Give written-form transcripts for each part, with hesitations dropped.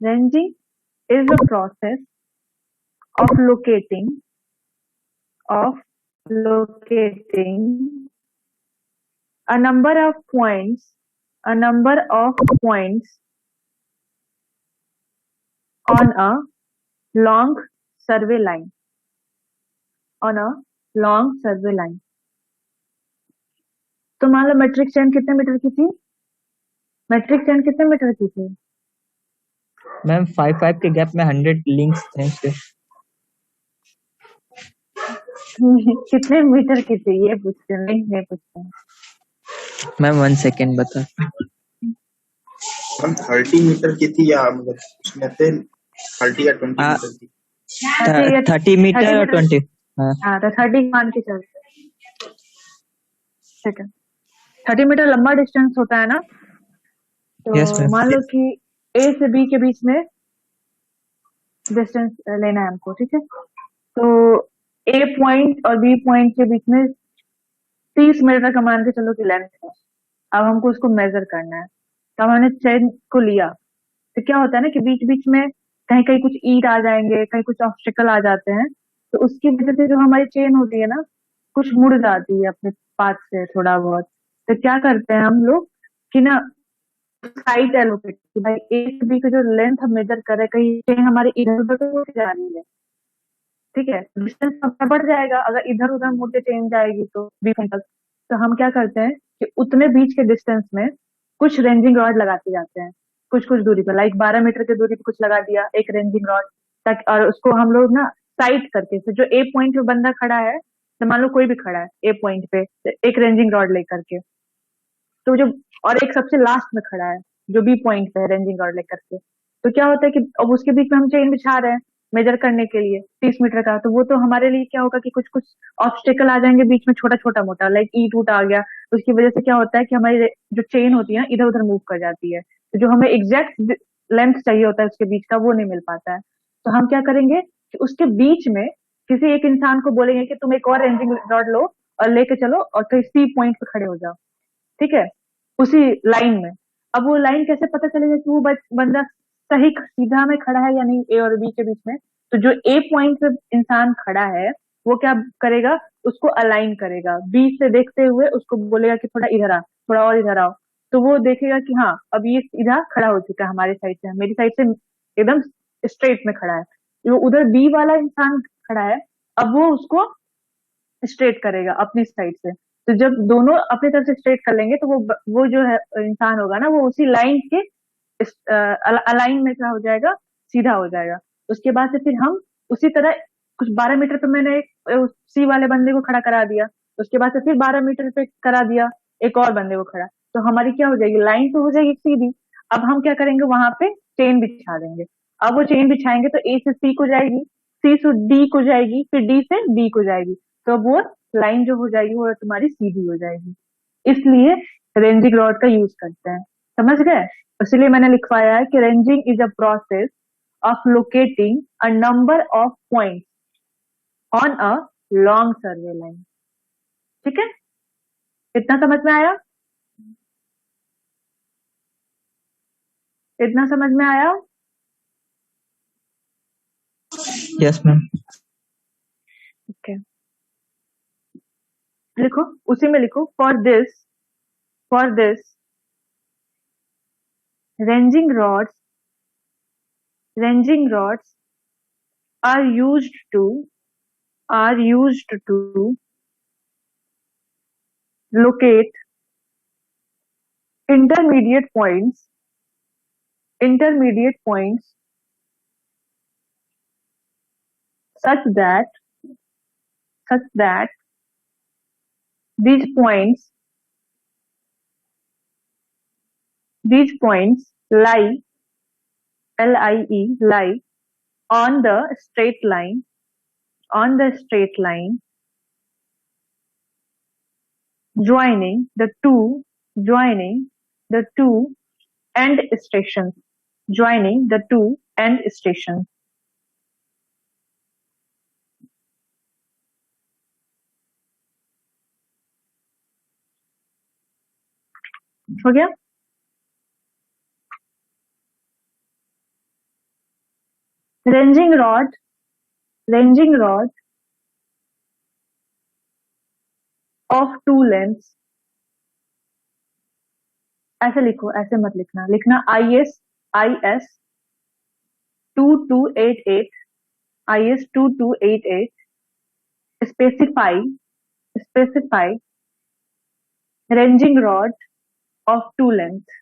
Ranging is the process of locating a number of points on a long survey line. तो मान लो matric chain कितने metre की थी? Matric chain कितने metre की थी? मैम 5 के गैप में 100 लिंक्स थे उसके। कितने मीटर की थी ये पूछते हैं, लिंक नहीं पूछते हैं। मैम 1 सेकेंड बता। हम 30 मीटर की थी या मतलब उसमें थे 30 या 20 मीटर की? 30 मीटर और 20। हाँ तो 30 मान के चलते, ठीक है। 30 मीटर लंबा डिस्टेंस होता है ना, तो Yes, ma'am. मान लो कि ए से बी के बीच में डिस्टेंस लेना है हमको, ठीक है। तो ए पॉइंट और बी पॉइंट के बीच में 30 मीटर का मान के चलो कि लेंथ है। अब हमको उसको मेजर करना है, तो हमने चेन को लिया, तो क्या होता है ना कि बीच बीच में कहीं कहीं कुछ ईंट आ जाएंगे, कहीं कुछ ऑब्स्टिकल आ जाते हैं, तो उसकी वजह से जो हमारी चेन होती है ना, कुछ मुड़ जाती है अपने पाथ से थोड़ा बहुत। तो क्या करते हैं हम लोग कि ना साइड एलोकेट, कि भाई ए से बी का जो लेंथ हम मेजर कर रहे हैं, कहीं चेन हमारी इधर उधर तो मुड़ जा रही है, ठीक है। डिस्टेंस अपना बढ़ जाएगा अगर इधर उधर मुड़ के चेन जाएगी तो बी पॉइंट तक। तो हम क्या करते हैं कि उतने बीच के डिस्टेंस में कुछ रेंजिंग रॉड लगाते जाते हैं, कुछ कुछ दूरी पर, लाइक 12 मीटर की दूरी पे कुछ लगा दिया एक रेंजिंग रॉड, ताकि और उसको हम लोग ना साइड करके, तो जो ए पॉइंट पे बंदा खड़ा है, तो मान लो कोई भी खड़ा है ए पॉइंट पे, तो एक रेंजिंग रॉड लेकर के, तो जो और एक सबसे लास्ट में खड़ा है जो बी पॉइंट पे है रेंजिंग रॉड लेकर के, तो क्या होता है कि अब उसके बीच में हम चेन बिछा रहे हैं मेजर करने के लिए 30 मीटर का, तो वो तो हमारे लिए क्या होगा कि कुछ कुछ ऑब्स्टिकल आ जाएंगे बीच में, छोटा छोटा मोटा, लाइक ईंट उट आ गया, तो उसकी वजह से क्या होता है कि हमारी जो चेन होती है ना इधर उधर मूव कर जाती है, तो जो हमें एग्जैक्ट लेंथ चाहिए होता है उसके बीच का वो नहीं मिल पाता है। तो हम क्या करेंगे कि उसके बीच में किसी एक इंसान को बोलेंगे कि तुम एक और रेंजिंग रॉड लो और लेके चलो और कहीं सी पॉइंट पे खड़े हो जाओ, ठीक है, उसी लाइन में। अब वो लाइन कैसे पता चलेगा कि वो बंदा सही सीधा में खड़ा है या नहीं ए और बी के बीच में? तो जो ए पॉइंट पे इंसान खड़ा है वो क्या करेगा, उसको अलाइन करेगा, बी से देखते हुए उसको बोलेगा कि थोड़ा इधर आ, थोड़ा और इधर आओ, तो वो देखेगा कि हाँ अब ये इधर खड़ा हो चुका है हमारी साइड से, मेरी साइड से एकदम स्ट्रेट में खड़ा है। जो उधर बी वाला इंसान खड़ा है, अब वो उसको स्ट्रेट करेगा अपनी साइड से। तो जब दोनों अपनी तरफ से स्ट्रेट कर लेंगे तो वो जो है इंसान होगा ना, वो उसी लाइन के अलाइन में क्या हो जाएगा, सीधा हो जाएगा। उसके बाद से फिर हम उसी तरह कुछ 12 मीटर पे मैंने एक सी वाले बंदे को खड़ा करा दिया, उसके बाद से फिर 12 मीटर पे करा दिया एक और बंदे को खड़ा, तो हमारी क्या हो जाएगी, लाइन तो हो जाएगी सीधी। अब हम क्या करेंगे, वहां पे चेन बिछा देंगे। अब वो चेन बिछाएंगे तो ए से सी को जाएगी, सी से डी को जाएगी, फिर डी से बी को जाएगी, तो वो लाइन जो हो जाएगी वो तुम्हारी सीधी हो जाएगी। इसलिए रेंजिंग रॉड का यूज करते हैं, समझ गए? इसलिए मैंने लिखवाया है कि ranging is a process of locating a number of point on a long survey line. ठीक है, इतना समझ में आया? इतना समझ में आया? Yes ma'am. ओके, लिखो, उसी में लिखो, for this ranging rods are used to locate intermediate points such that these points lie lie on the straight line joining the two end stations. हो गया? ranging rod of two lengths, ऐसे लिखो, ऐसे मत लिखना IS 2288 IS 2288 specify ranging rod of two lengths,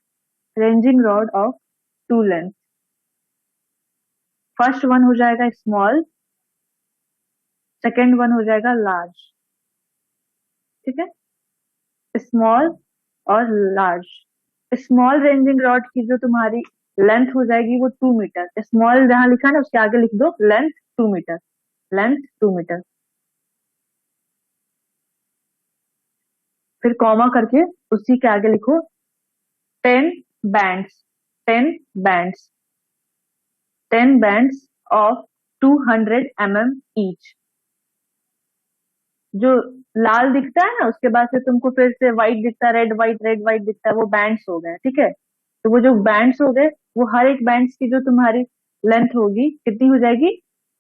first one हो जाएगा small, second one हो जाएगा लार्ज, ठीक है, स्मॉल और लार्ज। स्मॉल रेंजिंग रॉड की जो तुम्हारी लेंथ हो जाएगी वो 2 मीटर, स्मॉल जहां लिखा है ना उसके आगे लिख दो लेंथ 2 मीटर, फिर कॉमा करके उसी के आगे लिखो 10 bands 10 bands of 200 mm each. जो लाल दिखता है ना उसके बाद से तुमको फिर से व्हाइट दिखता है, रेड व्हाइट दिखता है, वो बैंड्स हो गए, ठीक है। तो वो जो बैंड्स हो गए वो हर एक बैंड्स की जो तुम्हारी लेंथ होगी कितनी हो जाएगी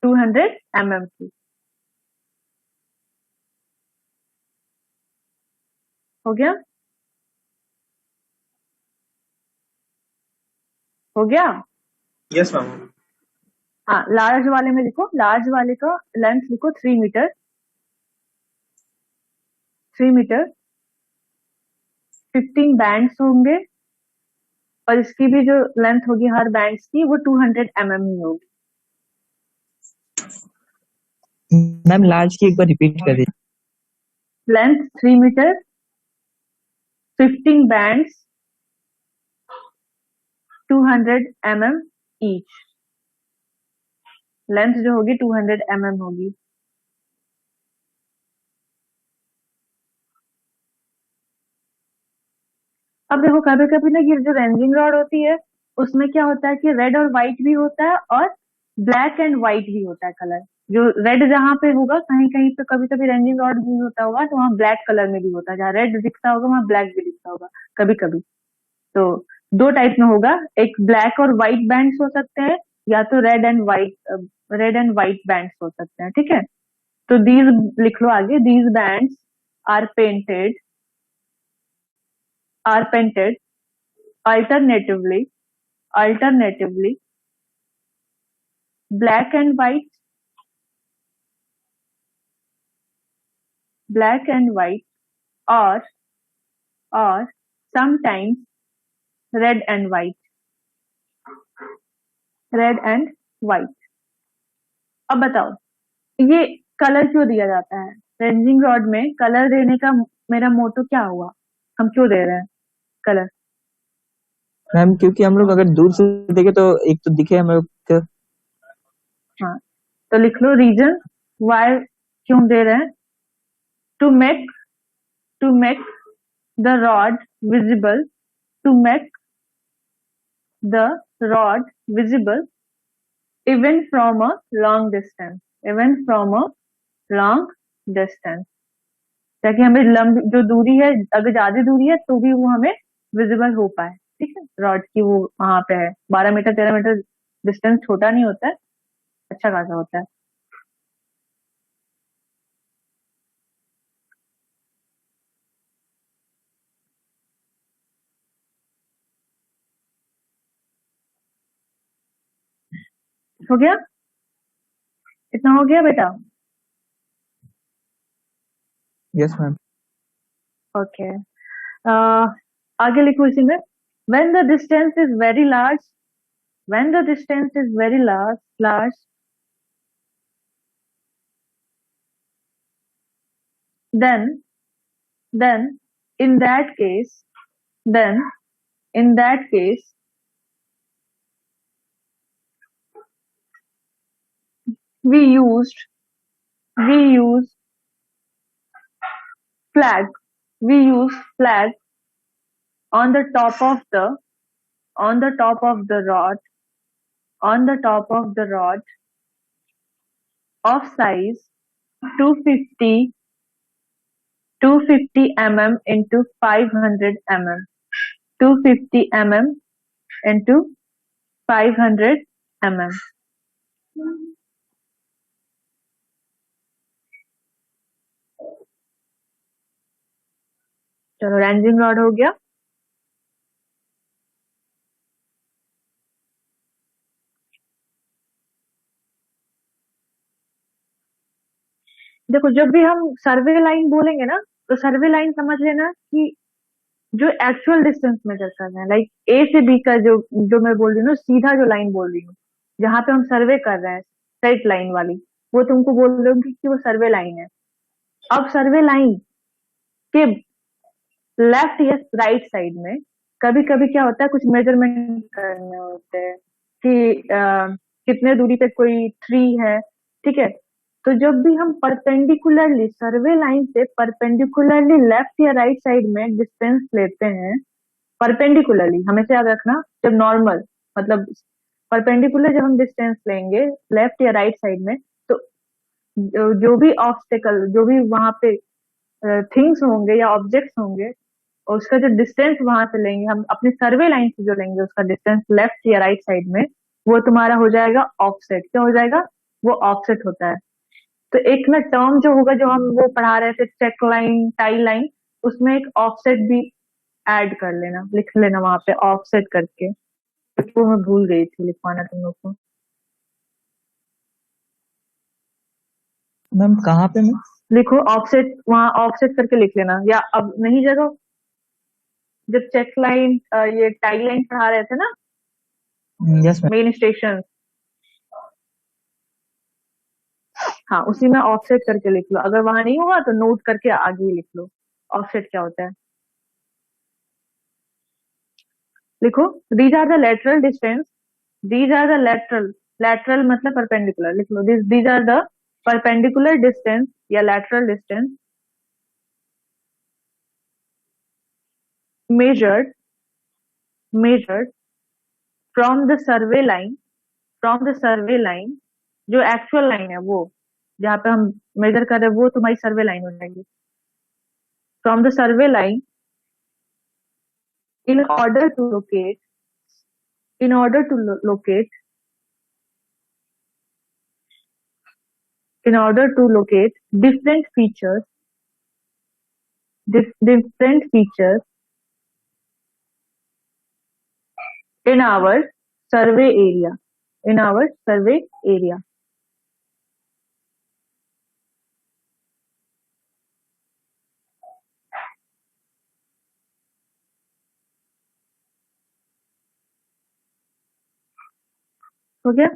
200 mm की। हो गया यस मैम। हाँ, लार्ज वाले में लिखो, लार्ज वाले का लेंथ लिखो 3 मीटर 15 बैंड्स होंगे और इसकी भी जो लेंथ होगी हर बैंड्स की वो 200 mm ही होगी। मैम लार्ज की एक बार रिपीट कर दीजिए। Length 3 metre 15 bands 200 mm each, length जो होगी 200 mm होगी। अब देखो कभी कभी ना ये जो रेंजिंग रॉड होती है उसमें क्या होता है कि रेड और व्हाइट भी होता है और ब्लैक एंड व्हाइट भी होता है कलर। जो रेड जहाँ पे होगा कहीं कहीं पे कभी कभी रेंजिंग रॉड भी होता होगा तो वहाँ ब्लैक कलर में भी होता है, जहाँ रेड दिखता होगा वहाँ ब्लैक भी दिखता होगा कभी कभी। तो दो टाइप में होगा, एक ब्लैक और व्हाइट बैंड्स हो सकते हैं या तो रेड एंड व्हाइट बैंड्स हो सकते हैं, ठीक है। तो दीज लिख लो आगे, these bands are painted alternatively black and white or sometimes red and white। अब बताओ ये कलर क्यों दिया जाता है? रेंजिंग रॉड में कलर देने का मेरा मोटो क्या हुआ, हम क्यों दे रहे हैं कलर? मैम क्योंकि हम लोग अगर दूर से देखें तो एक तो दिखे हम लोग को। हाँ, तो लिख लो रीजन वाई क्यों दे रहे हैं। To make the rod visible, even from a long distance, ताकि हमें जो दूरी है अगर ज्यादा दूरी है तो भी वो हमें विजिबल हो पाए, ठीक है। रॉड की वो वहां पे है 12 मीटर 13 मीटर डिस्टेंस, छोटा नहीं होता है, अच्छा खासा होता है। हो गया, इतना हो गया बेटा? Yes ma'am. ओके, आगे लिखो इसी में, when the distance is very large, then in that case we use flag on the top of the rod of size 250 mm into 500 mm, 250 mm into 500 mm। चलो रेंजिंग रॉड हो गया। देखो जब भी हम सर्वे लाइन बोलेंगे ना, तो सर्वे लाइन समझ लेना कि जो एक्चुअल डिस्टेंस मेजर कर रहे हैं, लाइक ए से बी का जो जो मैं बोल रही हूँ, सीधा जो लाइन बोल रही हूँ, जहाँ पे हम सर्वे कर रहे हैं, स्ट्रेट लाइन वाली, वो तुमको बोल रही हूँ कि वो सर्वे लाइन है। अब सर्वे लाइन के लेफ्ट या राइट साइड में कभी कभी क्या होता है, कुछ मेजरमेंट करने होते हैं कि कितने दूरी पे कोई ट्री है, ठीक है। तो जब भी हम परपेंडिकुलरली सर्वे लाइन से परपेंडिकुलरली लेफ्ट या राइट साइड में डिस्टेंस लेते हैं, परपेंडिकुलरली हमेशा याद रखना, जब नॉर्मल मतलब परपेंडिकुलर जब हम डिस्टेंस लेंगे लेफ्ट या राइट साइड में, तो जो भी ऑब्स्टेकल, जो भी वहां पे थिंग्स होंगे या ऑब्जेक्ट्स होंगे, और उसका जो डिस्टेंस वहां से लेंगे हम अपनी सर्वे लाइन से जो लेंगे उसका डिस्टेंस लेफ्ट या राइट साइड में, वो तुम्हारा हो जाएगा ऑफसेट। क्या हो जाएगा? वो ऑफसेट होता है। तो एक ना टर्म जो होगा, जो हम वो पढ़ा रहे थे, चेक लाइन, टाई लाइन, उसमें एक ऑफसेट भी ऐड कर लेना, लिख लेना वहां पे ऑफसेट करके, वो मैं भूल गई थी लिखवाना तुम लोग को। मैम कहाँ पे मैम? लिखो ऑफसेट, वहां ऑफसेट करके लिख लेना, या अब नहीं जगह, जब चेक लाइन ये टाई लाइन पढ़ा रहे थे ना यस मैम। मेन स्टेशन, हाँ उसी में ऑफसेट करके लिख लो। अगर वहां नहीं होगा तो नोट करके आगे ही लिख लो ऑफसेट क्या होता है। लिखो these are the lateral distance, these are the lateral, lateral मतलब परपेंडिकुलर, लिख लो these are the perpendicular distance या lateral distance measured measured from the survey line, from the survey line, जो एक्चुअल लाइन है वो जहाँ पे हम मेजर कर रहे हैं वो तुम्हारी सर्वे लाइन हो जाएगी। From the survey line in order to locate, in order to locate, in order to locate different features, different features in our survey area, in our survey area। हो गया?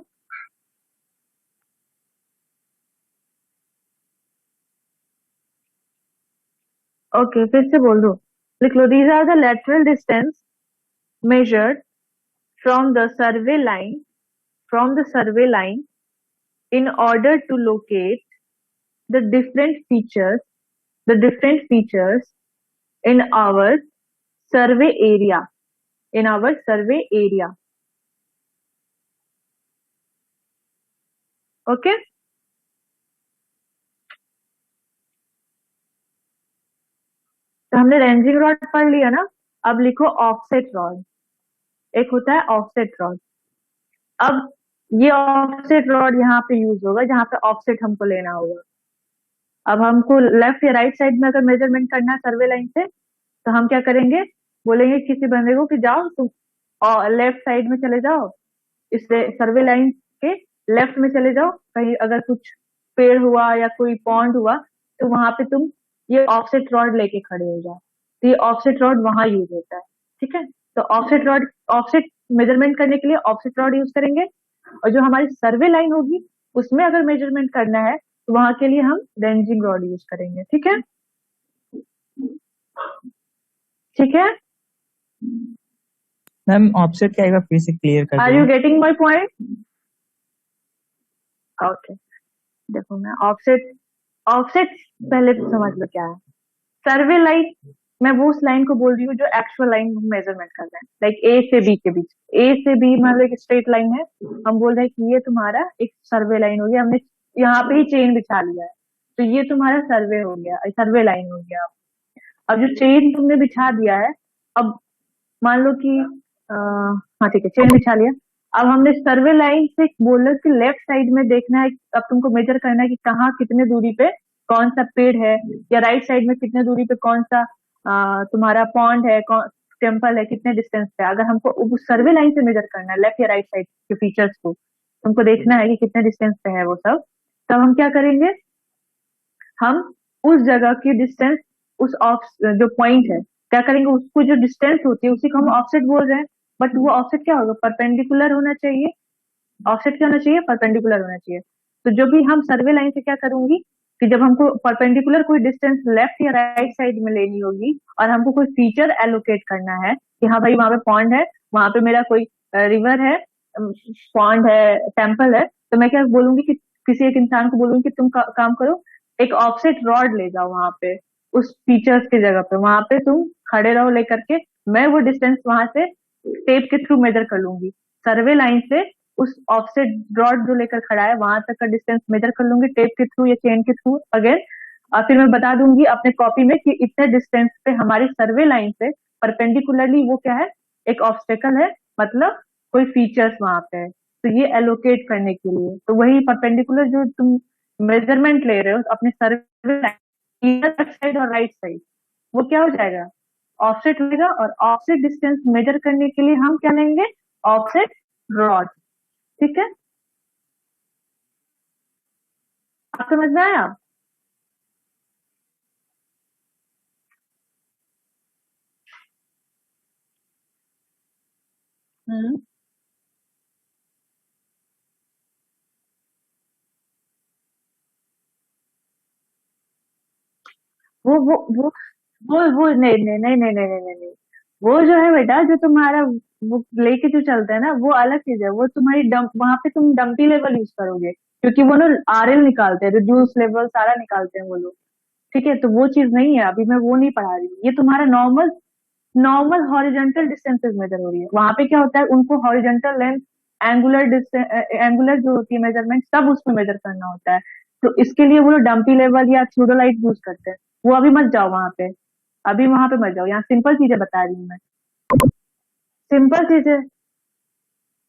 ओके फिर से बोल दो, लिख लो these are the lateral distance measured from the survey line, from the survey line in order to locate the different features, the different features in our survey area, in our survey area। Okay तो हमने ranging rod पढ़ लिया ना। अब लिखो offset rod, एक होता है ऑफसेट रॉड। अब ये ऑफसेट रॉड यहाँ पे यूज होगा जहाँ पे ऑफसेट हमको लेना होगा। अब हमको लेफ्ट या राइट साइड में अगर मेजरमेंट करना है सर्वे लाइन से, तो हम क्या करेंगे, बोलेंगे किसी बंदे को कि जाओ तुम लेफ्ट साइड में चले जाओ, इस सर्वे लाइन के लेफ्ट में चले जाओ, कहीं अगर कुछ पेड़ हुआ या कोई पॉन्ड हुआ तो वहां पे तुम ये ऑफसेट रॉड लेके खड़े हो जाओ। तो ये ऑफसेट रॉड वहां यूज होता है, ठीक है। तो ऑफसेट रॉड, ऑफसेट मेजरमेंट करने के लिए ऑफसेट रॉड यूज करेंगे, और जो हमारी सर्वे लाइन होगी उसमें अगर मेजरमेंट करना है तो वहां के लिए हम रेंजिंग रॉड यूज करेंगे, ठीक है। ठीक है, मैम ऑफसेट क्या आएगा फिर से क्लियर कर आर दीजिए। You getting my point? Okay देखो मैं ऑफसेट, ऑफसेट पहले तो समझ लो क्या है। सर्वे लाइन, मैं वो उस लाइन को बोल रही हूँ जो एक्चुअल लाइन मेजरमेंट कर रहे हैं, लाइक ए से बी के बीच, ए से बी मतलब एक स्ट्रेट लाइन है, हम बोल रहे हैं कि ये तुम्हारा एक सर्वे लाइन हो गया, हमने यहाँ पे ही चेन बिछा लिया है, तो ये तुम्हारा सर्वे हो गया, सर्वे लाइन हो गया। अब जो चेन तुमने बिछा दिया है, अब मान लो कि हाँ ठीक है चेन बिछा लिया, अब हमने सर्वे लाइन से बोला कि लेफ्ट साइड में देखना है, अब तुमको मेजर करना है कि कहाँ कितने दूरी पे कौन सा पेड़ है, या राइट साइड में कितने दूरी पे कौन सा तुम्हारा पॉन्ड है, कौन टेम्पल है, कितने डिस्टेंस पे। अगर हमको उस सर्वे लाइन से मेजर करना है लेफ्ट या राइट साइड के फीचर्स को, तुमको देखना है कि कितने डिस्टेंस पे है वो सब, तब हम क्या करेंगे, हम उस जगह की डिस्टेंस, उस ऑफ जो पॉइंट है, क्या करेंगे, उसको जो डिस्टेंस होती है उसी को हम ऑफसेट बोल रहे हैं। बट वो ऑफसेट क्या होगा, परपेंडिकुलर होना चाहिए। ऑफसेट क्या होना चाहिए, परपेंडिकुलर होना चाहिए। तो जो भी हम सर्वे लाइन से क्या करूंगी कि जब हमको परपेंडिकुलर कोई डिस्टेंस लेफ्ट या राइट साइड में लेनी होगी और हमको कोई फीचर एलोकेट करना है कि हाँ भाई वहां पे पॉन्ड है, वहां पे मेरा कोई रिवर है, पॉन्ड है, टेम्पल है, तो मैं क्या बोलूंगी कि किसी एक इंसान को बोलूंगी कि तुम काम करो, एक ऑफसेट रॉड ले जाओ वहां पे, उस फीचर्स की जगह पे, वहां पे तुम खड़े रहो लेकर के, मैं वो डिस्टेंस वहां से टेप के थ्रू मेजर कर लूंगी। सर्वे लाइन से उस ऑफसेट रॉड जो लेकर खड़ा है वहां तक का डिस्टेंस मेजर कर लूंगी टेप के थ्रू या चेन के थ्रू अगेन। और फिर मैं बता दूंगी अपने कॉपी में कि इतने डिस्टेंस पे हमारी सर्वे लाइन से परपेंडिकुलरली वो क्या है, एक ऑब्स्टेकल है, मतलब कोई फीचर्स वहां पे है। तो ये एलोकेट करने के लिए, तो वही परपेंडिकुलर जो तुम मेजरमेंट ले रहे हो अपने सर्वे लाइन लेफ्ट साइड और राइट साइड, वो क्या हो जाएगा, ऑफसेट होगा। और ऑफसेट डिस्टेंस मेजर करने के लिए हम क्या लेंगे, ऑफसेट रॉड। ठीक है, आप समझ में आया। हम्म वो नहीं नहीं नहीं नहीं नहीं नहीं नहीं नहीं। वो जो है बेटा, जो तुम्हारा वो लेके जो चलता है ना, वो अलग चीज है। वो तुम्हारी डंप, वहां पे तुम डंपी लेवल यूज करोगे, क्योंकि वो ना आरएल निकालते हैं, रिड्यूस लेवल सारा निकालते हैं वो लोग। ठीक है, तो वो चीज नहीं है, अभी मैं वो नहीं पढ़ा रही हूँ। ये तुम्हारा normal normal horizontal distances measure हो रही है। वहां पे क्या होता है, उनको हॉरिजॉन्टल लेंथ, एंगुलर एंगुलर जो होती है मेजरमेंट, सब उसमें मेजर करना होता है। तो इसके लिए वो लोग डंपी लेवल या थ्योडोलाइट यूज करते हैं। वो अभी मत जाओ वहां पे, अभी वहां पे मत जाओ, यहाँ सिंपल चीजें बता रही हूँ मैं, सिंपल चीजें।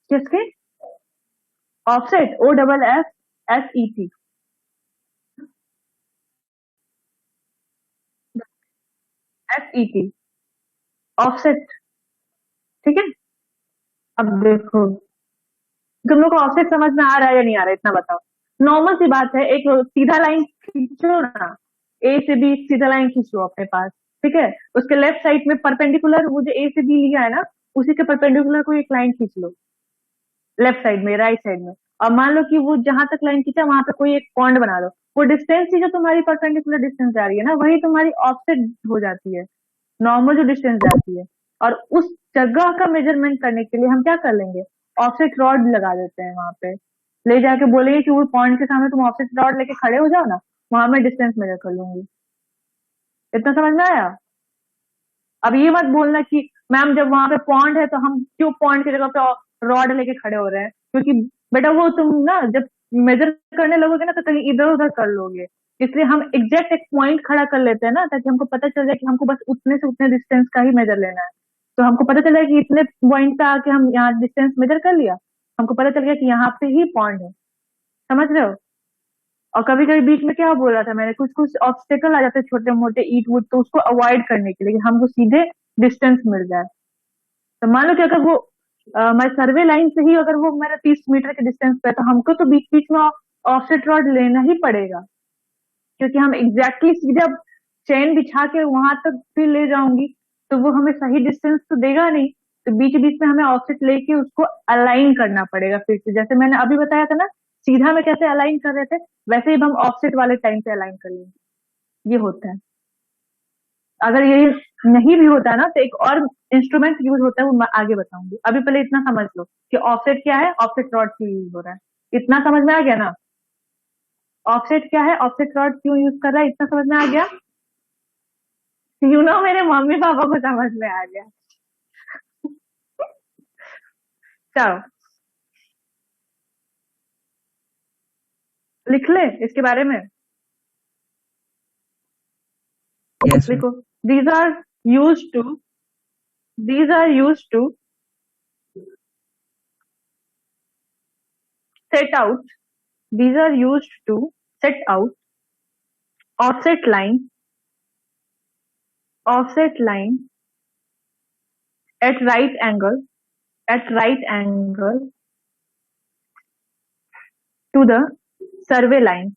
किसकी, ऑफसेट, OFFSET, FET, ऑफसेट। ठीक है, अब देखो तुम लोग को ऑफसेट समझ में आ रहा है या नहीं आ रहा है, इतना बताओ। नॉर्मल सी बात है, एक सीधा लाइन खींचो ना, ए से बी सीधा लाइन खींच लो अपने पास। ठीक है, उसके लेफ्ट साइड में परपेंडिकुलर, वो जो ए से बी लिया है ना, उसी के परपेंडिकुलर को एक लाइन खींच लो लेफ्ट साइड में, राइट साइड में। और मान लो कि वो जहां तक लाइन खींचा वहां पे कोई एक पॉइंट बना दो। वो डिस्टेंस ही जो तुम्हारी परपेंडिकुलर डिस्टेंस जा रही है ना, वही तुम्हारी ऑफसेट हो जाती है, नॉर्मल जो डिस्टेंस जाती है। और उस जगह का मेजरमेंट करने के लिए हम क्या कर लेंगे, ऑफसेट रॉड लगा देते हैं वहां पे, ले जाके बोलेंगे कि वो पॉइंट के सामने तुम ऑफसेट रॉड लेके खड़े हो जाओ ना, वहां मैं डिस्टेंस मेजर कर लूंगी। इतना समझ में आया। अब ये मत बोलना कि मैम जब वहां पे पॉइंट है तो हम क्यों पॉइंट की जगह पे रॉड लेके खड़े हो रहे हैं, क्योंकि बेटा वो तुम ना जब मेजर करने लगोगे ना तो कहीं इधर उधर कर लोगे। इसलिए हम एग्जैक्ट एक पॉइंट खड़ा कर लेते हैं ना, ताकि हमको पता चल जाए कि हमको बस उतने से उतने डिस्टेंस का ही मेजर लेना है। तो हमको पता चल जाए कि इतने पॉइंट पे आके हम यहाँ डिस्टेंस मेजर कर लिया, हमको पता चल गया कि यहाँ पे ही पॉइंट है। समझ रहे हो। और कभी कभी बीच में क्या बोल रहा था मैंने, कुछ कुछ ऑब्स्टेकल आ जाते हैं छोटे मोटे ईट वुड, तो उसको अवॉइड करने के लिए कि हमको सीधे डिस्टेंस मिल जाए। तो मान लो कि अगर वो हमारे सर्वे लाइन से ही अगर वो मेरा 30 मीटर के डिस्टेंस पे है, तो हमको तो बीच बीच में ऑफसेट रॉड लेना ही पड़ेगा, क्योंकि हम एग्जैक्टली सीधे अब चेन बिछा के वहां तक फिर ले जाऊंगी तो वो हमें सही डिस्टेंस तो देगा नहीं। तो बीच बीच में हमें ऑफसेट लेके उसको अलाइन करना पड़ेगा फिर से, जैसे मैंने अभी बताया था ना, सीधा में कैसे अलाइन कर रहे थे, वैसे ही हम ऑफसेट वाले टाइम पे अलाइन कर लेंगे। ये होता है। अगर ये नहीं भी होता ना तो एक और इंस्ट्रूमेंट यूज होता है, वो मैं आगे बताऊंगी। अभी पहले इतना समझ लो कि ऑफसेट क्या है, ऑफसेट रॉड क्यों यूज हो रहा है। इतना समझ में आ गया ना, ऑफसेट क्या है, ऑफसेट रॉड क्यों यूज कर रहा है, इतना समझ में आ गया। मेरे मम्मी पापा को समझ में आ गया। चलो लिख ले इसके बारे में। Yes, ma'am. देखो, these are used to these are used to set out. These are used to set out offset line at right angle to the survey line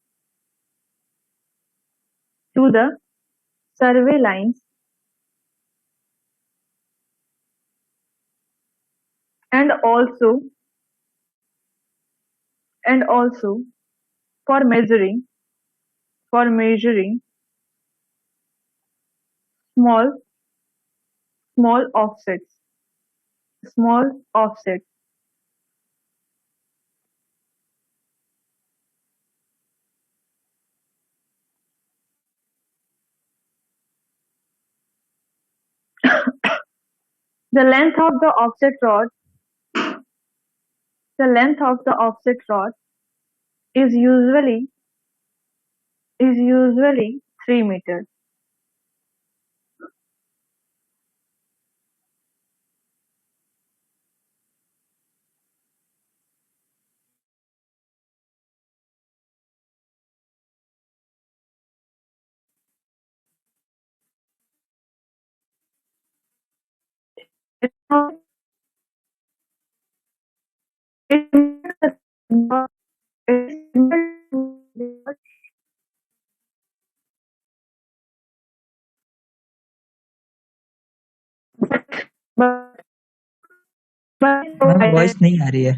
lines, and also for measuring small offsets. The length of the offset rod is usually 3 meters. Ma'am voice नहीं आ रही है।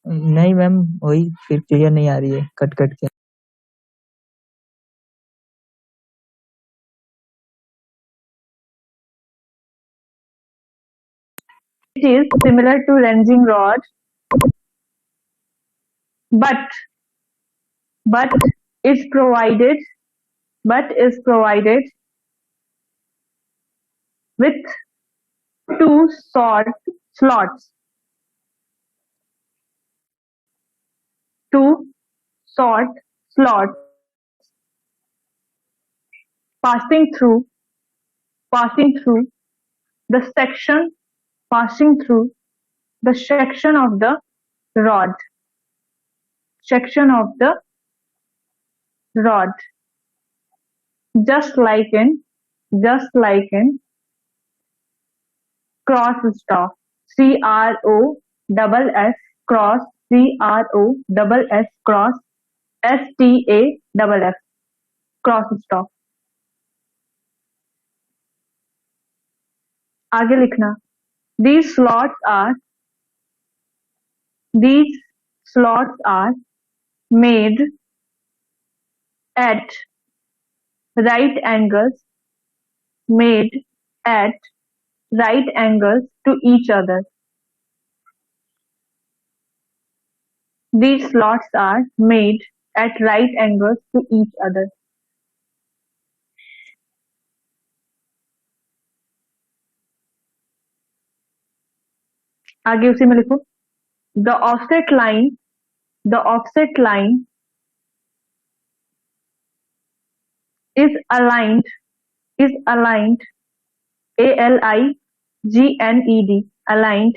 नहीं ma'am, वही फिर clear नहीं आ रही है, cut के। It is similar to ranging rod, but is provided with two slots passing through the section of the rod, just like in cross stalk, CROSS cross, CROSS cross, STAFF cross stalk. आगे लिखना, these slots are made at right angles to each other. These slots are made at right angles to each other. आगे उसी में लिखो, the offset line is aligned ALIGNED aligned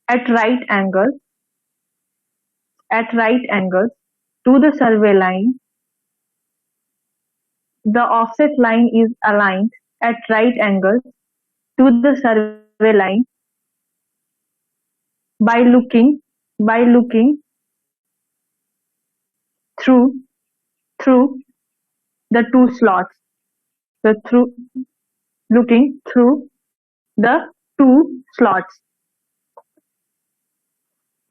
at right angles to the survey line. The offset line is aligned at right angles to the survey line by looking through the two slots. Looking through the two slots.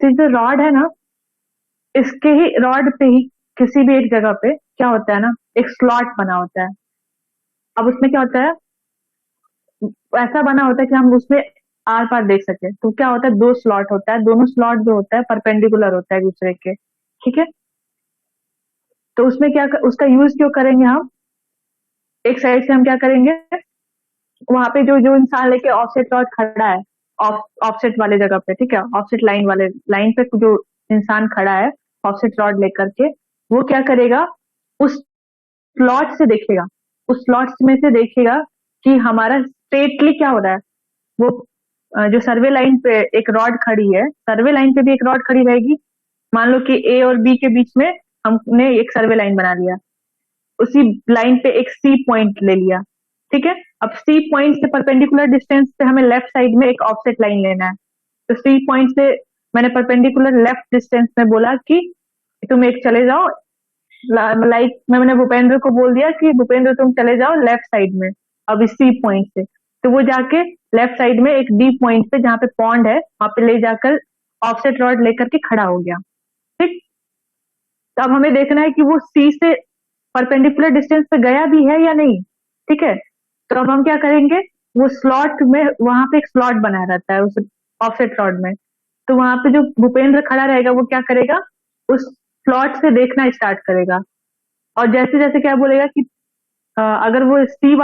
तो जो rod है ना, इसके ही rod पे ही किसी भी एक जगह पे क्या होता है ना, एक स्लॉट बना होता है। अब उसमें क्या होता है, ऐसा बना होता है कि हम उसमें आर पार देख सके। तो क्या होता है, दो स्लॉट होता है, दोनों स्लॉट जो होता है परपेंडिकुलर होता है एक दूसरे के, ठीक है। तो उसमें क्या उसका यूज क्यों करेंगे हम, एक साइड से हम क्या करेंगे, वहां पे जो जो इंसान लेके ऑफसेट रॉड खड़ा है, ऑफसेट वाले जगह पे, ठीक है, ऑफसेट लाइन वाले लाइन पे जो इंसान खड़ा है ऑफसेट रॉड लेकर के, वो क्या करेगा, उस स्लॉट से देखेगा, उस स्लॉट्स में से देखेगा कि हमारा स्ट्रेटली क्या हो रहा है। वो जो सर्वे लाइन पे एक रॉड खड़ी है, सर्वे लाइन पे भी एक रॉड खड़ी रहेगी। मान लो कि ए और बी के बीच में हमने एक सर्वे लाइन बना लिया, उसी लाइन पे एक सी पॉइंट ले लिया, ठीक है। अब सी पॉइंट से परपेंडिकुलर डिस्टेंस पे हमें लेफ्ट साइड में एक ऑफसेट लाइन लेना है। तो सी पॉइंट से मैंने परपेंडिकुलर लेफ्ट डिस्टेंस में बोला कि तुम एक चले जाओ, लाइक मैंने भूपेंद्र को बोल दिया कि भूपेंद्र तुम चले जाओ लेफ्ट साइड में, अब इस सी पॉइंट से। तो वो जाके लेफ्ट साइड में एक डी पॉइंट पे जहाँ पे पॉन्ड है वहां पे ले जाकर ऑफसेट रॉड लेकर के खड़ा हो गया, ठीक। तो अब हमें देखना है कि वो सी से परपेंडिकुलर डिस्टेंस पे गया भी है या नहीं, ठीक है। तो अब हम क्या करेंगे, वो स्लॉट में, वहां पे एक स्लॉट बना रहता है उस ऑफसेट रॉड में, तो वहां पे जो भूपेंद्र खड़ा रहेगा वो क्या करेगा, उस स्लॉट से देखना स्टार्ट करेगा। और जैसे जैसे क्या बोलेगा कि अगर वो सी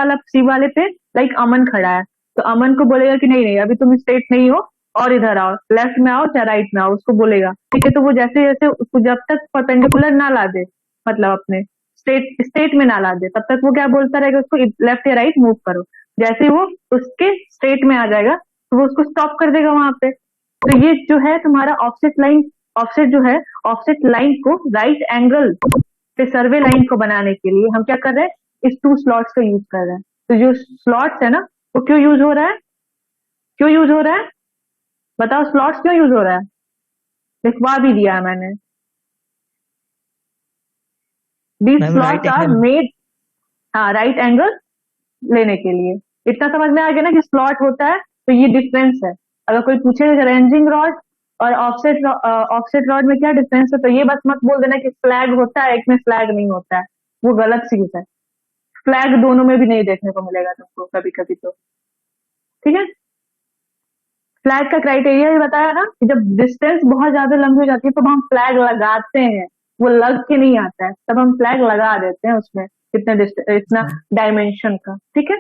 वाले पे लाइक अमन खड़ा है, तो अमन को बोलेगा कि नहीं नहीं अभी तुम स्ट्रेट नहीं हो, और इधर आओ, लेफ्ट में आओ या राइट में आओ, उसको बोलेगा, ठीक है। तो वो जैसे जैसे उसको जब तक परपेंडिकुलर ना ला दे, मतलब अपने स्ट्रेट स्ट्रेट में ना ला दे, तब तक वो क्या बोलता रहेगा, उसको लेफ्ट या राइट मूव करो। जैसे ही वो उसके स्ट्रेट में आ जाएगा तो वो उसको स्टॉप कर देगा वहां पे। तो ये जो है तुम्हारा ऑफसेट लाइन, ऑफसेट जो है, ऑफसेट लाइन को राइट एंगल पे सर्वे लाइन को बनाने के लिए हम क्या कर रहे हैं, इस टू स्लॉट्स का यूज कर रहे हैं। तो जो स्लॉट्स है ना, वो क्यों यूज हो रहा है, क्यों यूज हो रहा है, बताओ स्लॉट्स क्यों यूज हो रहा है, लिखवा भी दिया है मैंने। These ma'am right slots R angle. Made, हाँ, राइट एंगल लेने के लिए। इतना समझ में आ गया ना कि स्लॉट होता है, तो ये डिफरेंस है। अगर कोई पूछे रेंजिंग रॉड और ऑफसेट रॉड में क्या डिफरेंस है, तो ये बस मत बोल देना कि फ्लैग होता है एक में फ्लैग नहीं होता है, वो गलत चीज है। फ्लैग दोनों में भी नहीं देखने को मिलेगा तुमको कभी कभी, तो ठीक है। फ्लैग का क्राइटेरिया भी बताया ना कि जब डिस्टेंस बहुत ज्यादा लंबी हो जाती है तो हम फ्लैग लगाते हैं, वो लग के नहीं आता है, तब हम फ्लैग लगा देते हैं उसमें इतना डायमेंशन का, ठीक है।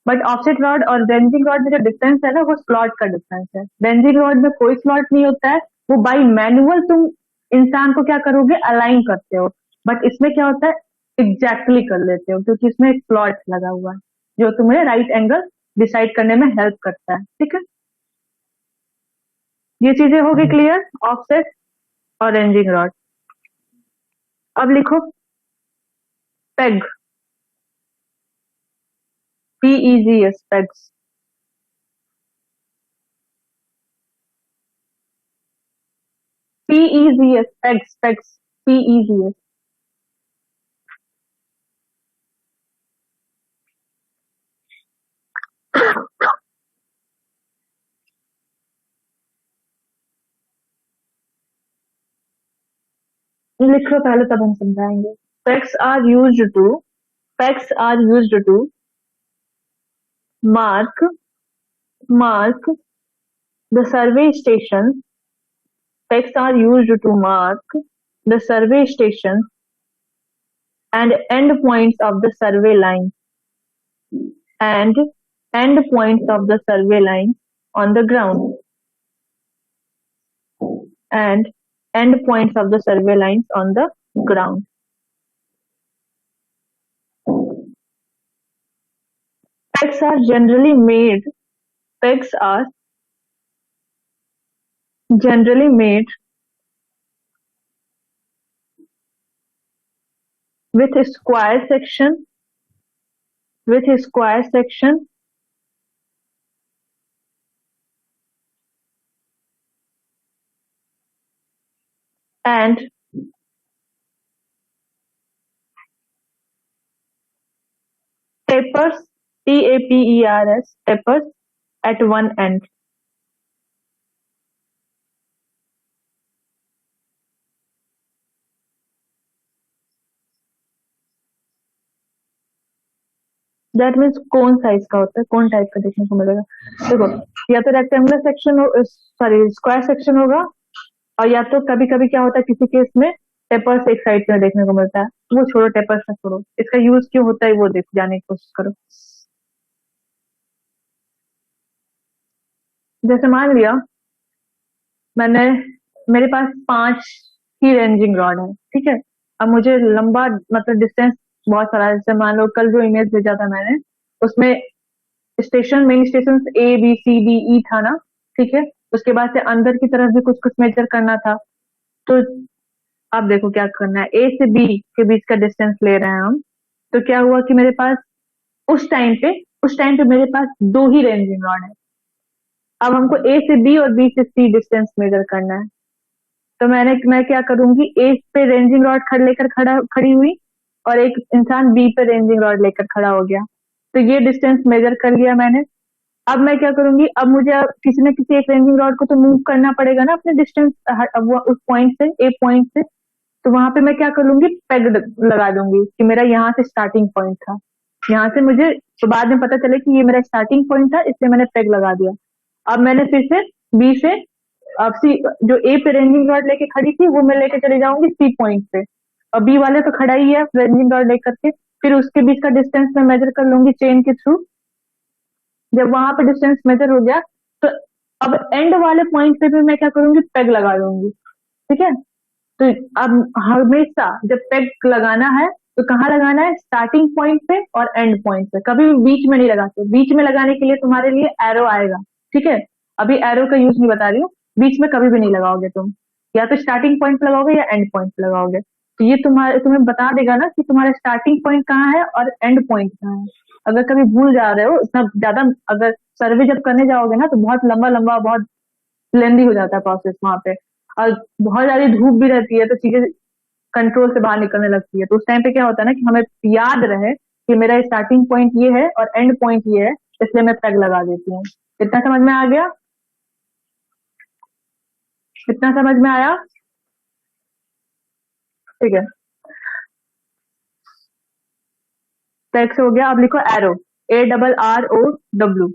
बट ऑफसेट रॉड और रेंजिंग रॉड में जो डिफरेंस है ना, वो स्लॉट का डिफरेंस है। रेंजिंग रॉड में कोई स्लॉट नहीं होता है, वो बाई मैनुअल तुम इंसान को क्या करोगे, अलाइन करते हो। बट इसमें क्या होता है, एग्जैक्टली कर लेते हो, क्योंकि इसमें एक स्लॉट लगा हुआ है जो तुम्हें राइट एंगल डिसाइड करने में हेल्प करता है, ठीक है। ये चीजें होगी क्लियर, ऑफसेट और रेंजिंग रॉड। अब लिखो peg, PEGS, pegs. PEGS, pegs, pegs, PEGS। लिख लो पहले, तब हम समझाएंगे। Pegs are used to, pegs are used to mark mark the survey station. Pegs are used to mark the survey station and end points of the survey line, and end points of the survey line on the ground, and end points of the survey lines on the ground. Pegs are generally made. Pegs are generally made with a square section, with a square section and tapers, TAPERS, tapers at one end. That means cone size का होता है, कोन type का देखने को मिलेगा। देखो, या तो rectangular section, sorry square section होगा, और या तो कभी कभी क्या होता है किसी केस में टेपर्स एक साइड में देखने को मिलता है। वो छोड़ो, टेपर्स का छोड़ो, इसका यूज क्यों होता है वो देख जाने की कोशिश करो। जैसे मान लिया मेरे पास 5 ही रेंजिंग रॉड है, ठीक है। अब मुझे लंबा मतलब डिस्टेंस बहुत सारा है। जैसे मान लो कल जो इमेज भेजा था मैंने, उसमें main station A B C D E था ना, ठीक है। उसके बाद से अंदर की तरफ भी कुछ कुछ मेजर करना था। तो अब देखो क्या करना है, A से B के बीच का डिस्टेंस ले रहे हैं हम। तो क्या हुआ कि मेरे पास उस टाइम पे मेरे पास 2 ही रेंजिंग रॉड है। अब हमको A से B और B से C डिस्टेंस मेजर करना है। तो मैं क्या करूंगी, A पे रेंजिंग रॉड खड़ी हुई, और एक इंसान B पे रेंजिंग रॉड लेकर खड़ा हो गया। तो ये डिस्टेंस मेजर कर लिया मैंने। अब मैं क्या करूंगी, अब मुझे किसी न किसी एक रेंजिंग रॉड को तो मूव करना पड़ेगा ना अपने डिस्टेंस उस पॉइंट से, ए पॉइंट से। तो वहां पे मैं क्या कर लूंगी, पेग लगा दूंगी कि मेरा यहाँ से स्टार्टिंग पॉइंट था। यहाँ से मुझे तो बाद में पता चले कि ये मेरा स्टार्टिंग पॉइंट था, इसलिए मैंने पेग लगा दिया। अब मैंने फिर से बी से, अब सी जो ए पे रेंजिंग रॉड लेके खड़ी थी वो मैं लेके चली जाऊंगी सी पॉइंट पे। और बी वाले तो खड़ा ही है रेंजिंग रॉड लेकर के, फिर उसके बीच का डिस्टेंस मैं मेजर कर लूंगी चेन के थ्रू। जब वहां पे डिस्टेंस मेजर हो गया, तो अब एंड वाले पॉइंट पे भी मैं क्या करूंगी, पेग लगा दूंगी, ठीक है। तो अब हमेशा जब पेग लगाना है तो कहाँ लगाना है, स्टार्टिंग पॉइंट पे और एंड पॉइंट पे, कभी भी बीच में नहीं लगाते। बीच में लगाने के लिए तुम्हारे लिए एरो आएगा, ठीक है। अभी एरो का यूज नहीं बता रही हूँ, बीच में कभी भी नहीं लगाओगे तुम, या तो स्टार्टिंग पॉइंट पे लगाओगे या एंड पॉइंट पे लगाओगे। तो ये तुम्हें बता देगा ना कि तुम्हारा स्टार्टिंग पॉइंट कहाँ है और एंड पॉइंट कहाँ है। अगर कभी भूल जा रहे हो इतना ज्यादा, अगर सर्वे जब करने जाओगे ना तो बहुत लंबा लंबा, बहुत लेंदी हो जाता है प्रोसेस वहां पे, और बहुत ज्यादा धूप भी रहती है तो चीजें कंट्रोल से बाहर निकलने लगती है। तो उस टाइम पे क्या होता है ना कि हमें याद रहे कि मेरा स्टार्टिंग पॉइंट ये है और एंड पॉइंट ये है, इसलिए मैं पेग लगा देती हूँ। इतना समझ में आ गया? इतना समझ में आया? ठीक है, टेक्स्ट हो गया। अब लिखो एरो, ARROW।